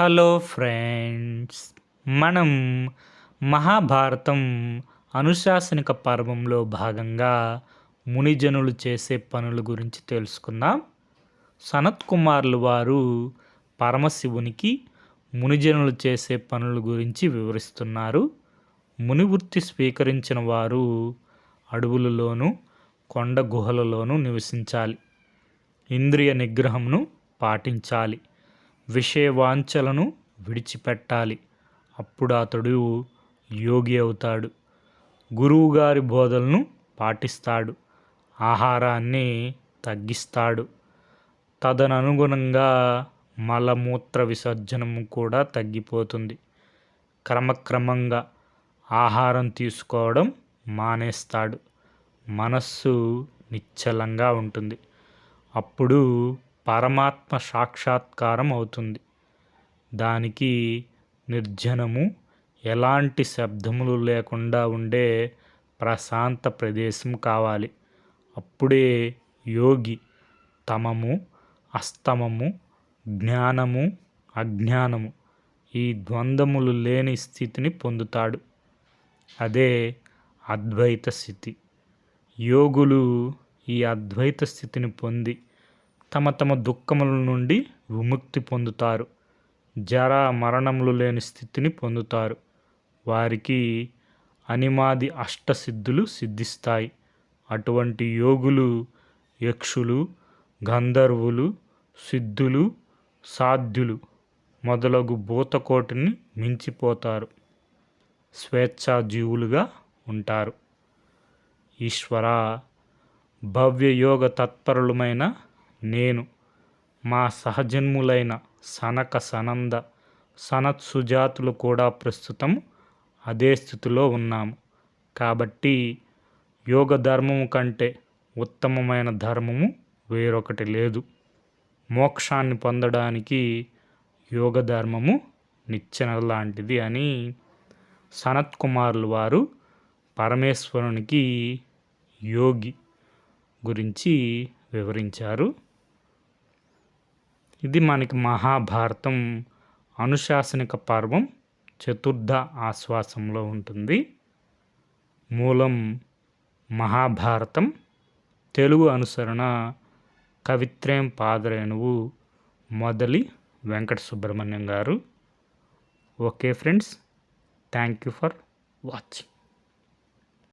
Hello friends, మనం మహాభారతం అనుశాసనిక పర్వంలో భాగంగా మునిజనులు చేసే పనుల గురించి తెలుసుకుందాం. సనత్ కుమారులు వారు పరమశివునికి మునిజనులు చేసే పనుల గురించి వివరిస్తున్నారు. మునివృత్తి స్వీకరించిన వారు అడవులలోనూ కొండ గుహలలోనూ నివసించాలి. ఇంద్రియ నిగ్రహంను పాటించాలి. విషయవాంఛలను విడిచిపెట్టాలి. అప్పుడు అతడు యోగి అవుతాడు. గురువుగారి బోధలను పాటిస్తాడు. ఆహారాన్ని తగ్గిస్తాడు. తదనుగుణంగా మలమూత్ర విసర్జనం కూడా తగ్గిపోతుంది. క్రమక్రమంగా ఆహారం తీసుకోవడం మానేస్తాడు. మనస్సు నిశ్చలంగా ఉంటుంది. అప్పుడు పరమాత్మ సాక్షాత్కారం అవుతుంది. దానికి నిర్జనము, ఎలాంటి శబ్దములు లేకుండా ఉండే ప్రశాంత ప్రదేశం కావాలి. అప్పుడే యోగి తమము, అస్తమము, జ్ఞానము, అజ్ఞానము ఈ ద్వంద్వములు లేని స్థితిని పొందుతాడు. అదే అద్వైత స్థితి. యోగులు ఈ అద్వైత స్థితిని పొంది తమ తమ దుఃఖముల నుండి విముక్తి పొందుతారు. జరా మరణములు లేని స్థితిని పొందుతారు. వారికి అనిమాది అష్టసిద్ధులు సిద్ధిస్తాయి. అటువంటి యోగులు యక్షులు, గంధర్వులు, సిద్ధులు, సాధ్యులు మొదలగు భూతకోటిని మించిపోతారు. స్వేచ్ఛాజీవులుగా ఉంటారు. ఈశ్వర, భవ్యయోగ తత్పరులమైన నేను, మా సహజన్ములైన సనక సనంద సనత్సుజాతులు కూడా ప్రస్తుతం అదే స్థితిలో ఉన్నాము. కాబట్టి యోగ ధర్మము కంటే ఉత్తమమైన ధర్మము వేరొకటి లేదు. మోక్షాన్ని పొందడానికి యోగ ధర్మము నిచ్చెన లాంటిది అని సనత్ కుమారులు వారు పరమేశ్వరునికి యోగి గురించి వివరించారు. ఇది మనకి మహాభారతం అనుశాసనిక పర్వం చతుర్థ ఆశ్వాసంలో ఉంటుంది. మూలం మహాభారతం. తెలుగు అనుసరణ కవిత్రయం పాదరేణువు మొదలి వెంకట సుబ్రహ్మణ్యం గారు. Okay friends, thank you for watching.